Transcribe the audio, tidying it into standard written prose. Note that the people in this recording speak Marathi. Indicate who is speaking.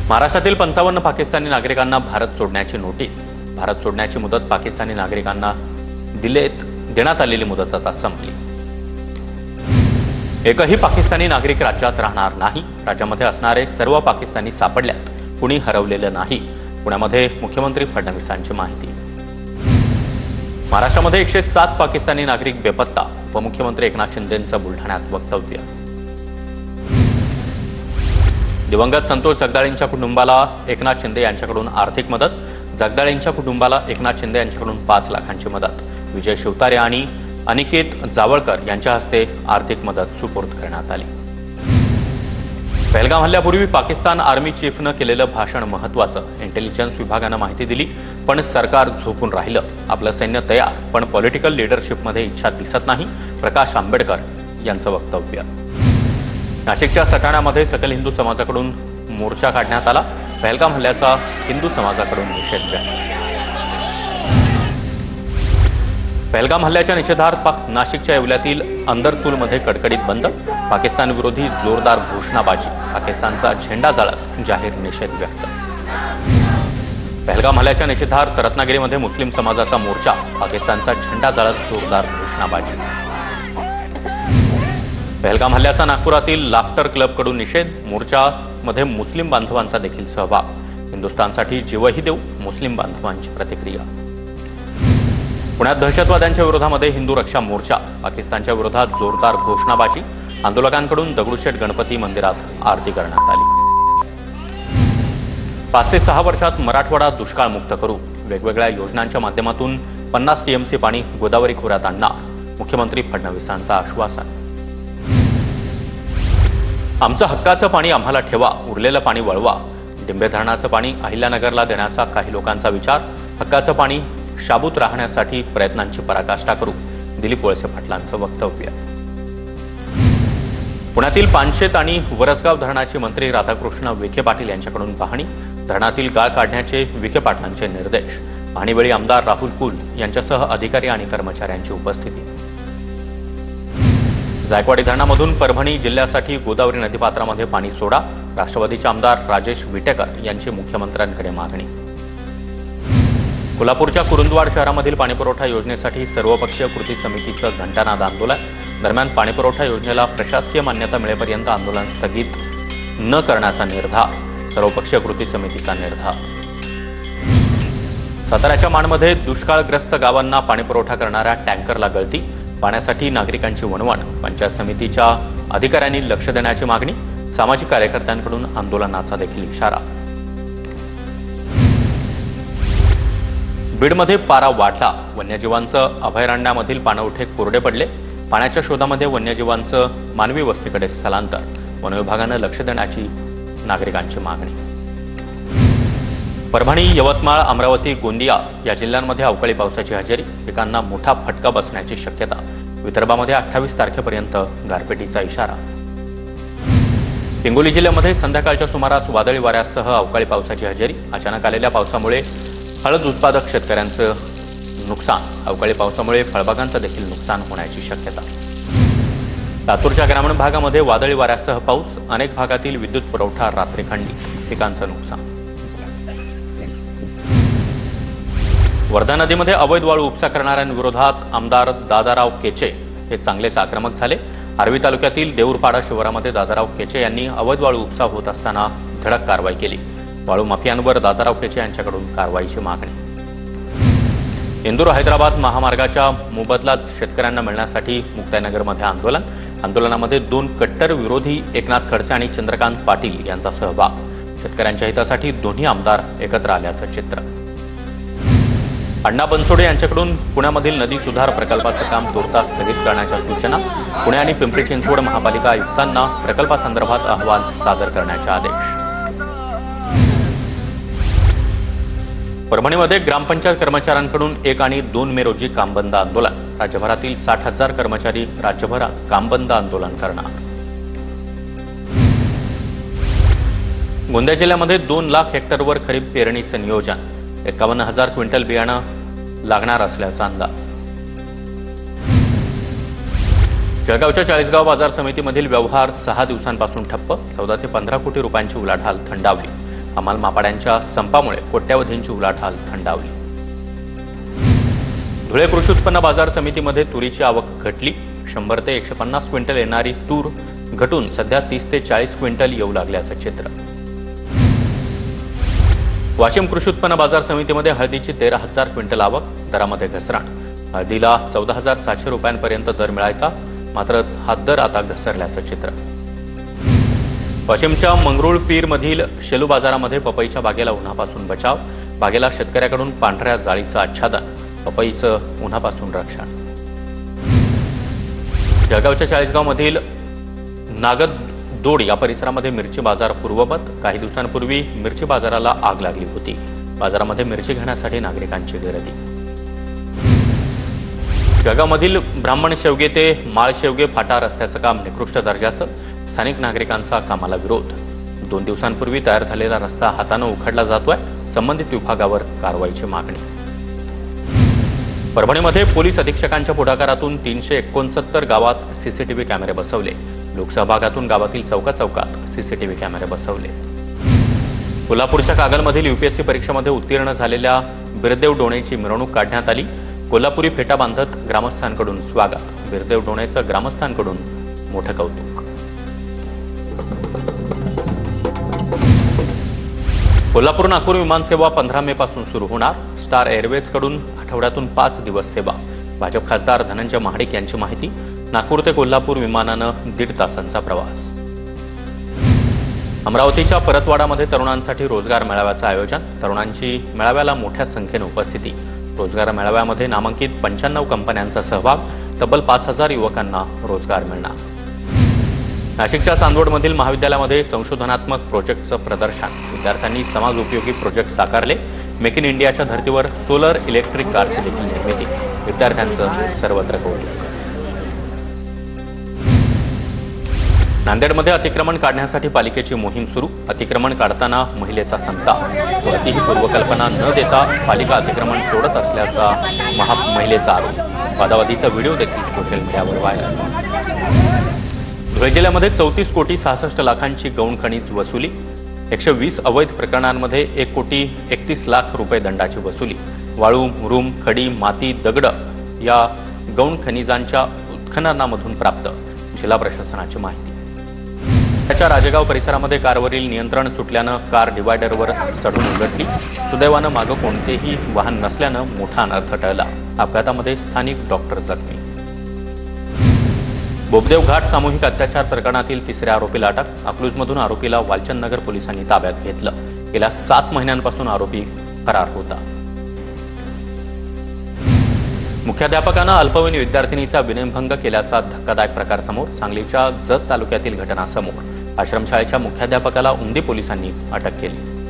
Speaker 1: महाराष्ट्रातील 55 पाकिस्तानी नागरिकांना भारत सोडण्याची नोटीस। भारत सोडण्याची मुदत पाकिस्तानी नागरिकांना देण्यात आलेली मुदत आता संपली। एकही पाकिस्तानी नागरिक राज्यात राहणार नाही। राज्यामध्ये असणारे सर्व पाकिस्तानी सापडल्यात, कुणी हरवलेलं नाही। पुण्यामध्ये मुख्यमंत्री फडणवीसांची माहिती। महाराष्ट्रामध्ये 107 पाकिस्तानी नागरिक बेपत्ता। उपमुख्यमंत्री एकनाथ शिंदेंचं बुलढाण्यात वक्तव्य। दिवंगत संतोष जगदाळेंच्या कुटुंबाला एकनाथ शिंदे यांच्याकडून आर्थिक मदत। जगदाळेंच्या कुटुंबाला एकनाथ शिंदे यांच्याकडून 5 लाखांची मदत। विजय शिवतारे आणि अनिकेत जावळकर यांच्या हस्ते आर्थिक मदत सुपूर्द करण्यात आली। पहलगाम हल्ल्यापूर्वी पाकिस्तान आर्मी चीफनं केलेलं भाषण महत्त्वाचं। इंटेलिजन्स विभागानं माहिती दिली, पण सरकार झोपून राहिलं। आपलं सैन्य तयार, पण पॉलिटिकल लिडरशिपमध्ये इच्छा दिसत नाही। प्रकाश आंबेडकर यांचं वक्तव्य। नाशिकच्या सटाण्यामध्ये सकल हिंदू समाजाकडून मोर्चा काढण्यात आला। पहलगाम हल्ल्याचा हिंदू समाजाकडून निषेध व्यक्त। पहलगाम हल्ल्याच्या निषेधार्थ नाशिकच्या येवल्यातील अंदरसूलमध्ये कडकडीत बंद। पाकिस्तान विरोधी जोरदार घोषणाबाजी। पाकिस्तानचा झेंडा जाळत जाहीर निषेध व्यक्त। पहलगाम हल्ल्याच्या निषेधार्थ रत्नागिरीमध्ये मुस्लिम समाजाचा मोर्चा। पाकिस्तानचा झेंडा जाळत जोरदार घोषणाबाजी। पहलगाम हल्ल्याचा नागपुरातील लाफ्टर क्लबकडून निषेध। मोर्चामध्ये मुस्लिम बांधवांचा देखील सहभाग। हिंदुस्थानसाठी जीवही देऊ, मुस्लिम बांधवांची प्रतिक्रिया। पुण्यात दहशतवाद्यांच्या विरोधामध्ये हिंदू रक्षा मोर्चा। पाकिस्तानच्या विरोधात जोरदार घोषणाबाजी। आंदोलकांकडून दगडूशेठ गणपती मंदिरात आरती करण्यात आली। 5 ते 6 वर्षात मराठवाडा दुष्काळमुक्त करू। वेगवेगळ्या योजनांच्या माध्यमातून 50 टीएमसी पाणी गोदावरी खोऱ्यात आणणार। मुख्यमंत्री फडणवीसांचं आश्वासन। आमचं हक्काचं पाणी आम्हाला ठेवा, उरलेलं पाणी वळवा। डिंबे धरणाचं पाणी अहिल्यानगरला देण्याचा काही लोकांचा विचार। हक्काचं पाणी शाबूत राहण्यासाठी प्रयत्नांची पराकाष्ठा करू। दिलीप वळसे पाटलांचं वक्तव्य। पुण्यातील पानशेत आणि वरसगाव धरणाची मंत्री राधाकृष्ण विखे पाटील यांच्याकडून पाहणी। धरणातील गाळ काढण्याचे विखे पाटलांचे निर्देश। पाहणीवेळी आमदार राहुल कुल यांच्यासह अधिकारी आणि कर्मचाऱ्यांची उपस्थिती। जायकवाडी धरणामधून परभणी जिल्ह्यासाठी गोदावरी नदीपात्रामध्ये पाणी सोडा। राष्ट्रवादीचे आमदार राजेश विटेकर यांची मुख्यमंत्र्यांकडे मागणी। कोल्हापूरच्या कुरुंदवाड शहरामधील पाणीपुरवठा योजनेसाठी सर्वपक्षीय कृती समितीचं घंटानाद आंदोलन। दरम्यान पाणीपुरवठा योजनेला प्रशासकीय मान्यता मिळेपर्यंत आंदोलन स्थगित न करण्याचा निर्धार। सर्वपक्षीय कृती समितीचा निर्धार। साताऱ्याच्या माणमध्ये दुष्काळग्रस्त गावांना पाणीपुरवठा करणाऱ्या टँकरला गळती। पाण्यासाठी नागरिकांची वणवण। पंचायत समितीच्या अधिकाऱ्यांनी लक्ष देण्याची मागणी। सामाजिक कार्यकर्त्यांकडून आंदोलनाचा देखील इशारा। बीडमध्ये पारा वाढला। वन्यजीवांचं अभयारण्यामधील पाणवठे कोरडे पडले। पाण्याच्या शोधामध्ये वन्यजीवांचं मानवी वस्तीकडे स्थलांतर। वनविभागानं लक्ष देण्याची नागरिकांची मागणी। परभणी, यवतमाळ, अमरावती, गोंदिया या जिल्ह्यांमध्ये अवकाळी पावसाची हजेरी। पिकांना मोठा फटका बसण्याची शक्यता। विदर्भामध्ये 28 तारखेपर्यंत गारपिटीचा इशारा। हिंगोली जिल्ह्यामध्ये संध्याकाळच्या सुमारास वादळी वाऱ्यासह अवकाळी पावसाची हजेरी। अचानक आलेल्या पावसामुळे हळद उत्पादक शेतकऱ्यांचं नुकसान। अवकाळी पावसामुळे फळबागांचं देखील नुकसान होण्याची शक्यता। लातूरच्या ग्रामीण भागामध्ये वादळी वाऱ्यासह पाऊस। अनेक भागातील विद्युत पुरवठा रात्री खंडित। पिकांचं नुकसान। वर्धा नदीमध्ये अवैध वाळू उपसा करणाऱ्यांविरोधात आमदार दादाराव केचे हे चांगलेच आक्रमक झाले। आर्वी तालुक्यातील देऊरपाडा शिवारामध्ये दादाराव केचे यांनी अवैध वाळू उपसा होत असताना धडक कारवाई केली। वाळू माफियांवर दादाराव केचे यांच्याकडून कारवाईची मागणी। इंदूर हैदराबाद महामार्गाच्या मोबदला शेतकऱ्यांना मिळण्यासाठी मुक्ताईनगरमध्ये आंदोलन। आंदोलनामध्ये 2 कट्टर विरोधी एकनाथ खडसे आणि चंद्रकांत पाटील यांचा सहभाग। शेतकऱ्यांच्या हितासाठी दोन्ही आमदार एकत्र आल्याचं चित्र। अण्णा बनसोडे यांच्याकडून पुण्यामधील नदी सुधार प्रकल्पाचं काम तुर्तास स्थगित करण्याच्या सूचना। पुणे आणि पिंपरी चिंचवड महापालिका आयुक्तांना प्रकल्पासंदर्भात अहवाल सादर करण्याचे आदेश। परभणीमध्ये ग्रामपंचायत कर्मचाऱ्यांकडून 1 आणि 2 मे रोजी कामबंद आंदोलन। राज्यभरातील 60,000 कर्मचारी राज्यभरात कामबंद आंदोलन करणार। गोंदिया जिल्ह्यामध्ये 2 लाख हेक्टरवर खरीप पेरणीचं नियोजन। 51,000 क्विंटल बियाणं लागणार असल्याचा अंदाज। जळगावच्या चाळीसगाव बाजार समितीमधील व्यवहार 6 दिवसांपासून ठप्प। 14 ते 15 कोटी रुपयांची उलाढाल थंडावली। हमाल मापाड्यांच्या संपामुळे कोट्यावधींची उलाढाल थंडावली. धुळे कृषी उत्पन्न बाजार समितीमध्ये तुरीची आवक घटली. 100 ते 150 क्विंटल येणारी तूर घटून सध्या 30 ते 40 क्विंटल येऊ लागल्याचं चित्र. वाशिम कृषी उत्पन्न बाजार समितीमध्ये हळदीची 13,000 क्विंटल आवक. दरामध्ये घसरण. हळदीला 14,700 रुपयांपर्यंत दर मिळायचा, मात्र हा दर आता घसरल्याचं चित्र. वाशिमच्या मंगरुळपीरमधील शेलू बाजारामध्ये पपईच्या बागेला उन्हापासून बचाव. बागेला शेतकऱ्याकडून पांढऱ्या जाळीचं आच्छादन. पपईचं उन्हापासून रक्षण. जळगावच्या चाळीसगावमधील नागदोड या परिसरामध्ये मिरची बाजार पूर्ववत. काही दिवसांपूर्वी मिरची बाजाराला आग लागली होती. बाजारामध्ये मिरची घेण्यासाठी नागरिकांची गर्दी. जळगावमधील ब्राह्मण शेवगे ते माळ शेवगे फाटा रस्त्याचं काम निकृष्ट दर्जाचं. स्थानिक नागरिकांचा कामाला विरोध. 2 दिवसांपूर्वी तयार झालेला रस्ता हातानं उखडला जातोय. संबंधित विभागावर कारवाईची मागणी. परभणीमध्ये पोलीस अधीक्षकांच्या पुढाकारातून 369 गावात सीसीटीव्ही कॅमेरे बसवले. लोकसहभागातून गावातील चौकात सीसीटीव्ही कॅमेरे बसवले. कोल्हापूरच्या कागलमधील यूपीएससी परीक्षेमध्ये उत्तीर्ण झालेल्या बिरदेव डोणेची मिरवणूक काढण्यात आली. कोल्हापुरी फेटा बांधत ग्रामस्थांकडून स्वागत. बिरदेव डोणेचं ग्रामस्थांकडून मोठं कौतुक. कोल्हापूर नागपूर विमानसेवा 15 मे पासून सुरू होणार. स्टार एअरवेजकडून आठवड्यातून 5 दिवस सेवा. भाजप खासदार धनंजय महाडिक यांची माहिती. नागपूर ते कोल्हापूर विमानानं 1.5 तासांचा प्रवास. अमरावतीच्या परतवाडामध्ये तरुणांसाठी रोजगार मेळाव्याचं आयोजन. तरुणांची मेळाव्याला मोठ्या संख्येने उपस्थिती. रोजगार मेळाव्यामध्ये नामांकित 95 कंपन्यांचा सहभाग. तब्बल 5,000 युवकांना रोजगार मिळणार. नाशिकच्या चांदवडमधील महाविद्यालयामध्ये संशोधनात्मक प्रोजेक्टचं प्रदर्शन. विद्यार्थ्यांनी समाज उपयोगी प्रोजेक्ट साकारले. मेक इन इंडियाच्या धर्तीवर सोलर इलेक्ट्रिक कारची देखील निर्मिती. विद्यार्थ्यांचं सर्वत्र कौतुक. नांदेडमध्ये अतिक्रमण काढण्यासाठी पालिकेची मोहीम सुरू. अतिक्रमण काढताना महिलेचा संताप. कोणतीही पूर्वकल्पना न देता पालिका अतिक्रमण तोडत असल्याचा महिलेचा आरोप. वादावादीचा व्हिडिओ देखील सोशल मीडियावर व्हायरल. धुळे जिल्ह्यामध्ये 34 कोटी 66 लाखांची गौण खनिज वसुली. 120 अवैध प्रकरणांमध्ये 1 कोटी 31 लाख रुपये दंडाची वसुली. वाळू, मुरुम, खडी, माती, दगड या गौण खनिजांच्या उत्खननामधून प्राप्त. जिल्हा प्रशासनाची माहिती. त्याच्या राजेगाव परिसरामध्ये कारवरील नियंत्रण सुटल्यानं कार डिवायडरवर चढून उलटली. सुदैवानं मागं कोणतेही वाहन नसल्यानं मोठा अनर्थ टळला. अपघातामध्ये स्थानिक डॉक्टर जखमी. बोबदेव घाट सामूहिक अत्याचार प्रकरणातील 3ऱ्या आरोपीला अटक. अकलूजमधून आरोपीला वालचंदनगर पोलिसांनी ताब्यात घेतलं. गेल्या 7 महिन्यांपासून आरोपी फरार होता. मुख्याध्यापकानं अल्पवयीन विद्यार्थिनीचा विनयभंग केल्याचा धक्कादायक प्रकार समोर. सांगलीच्या जत तालुक्यातील घटना समोर. आश्रमशाळेच्या मुख्याध्यापकाला उमदी पोलिसांनी अटक केली.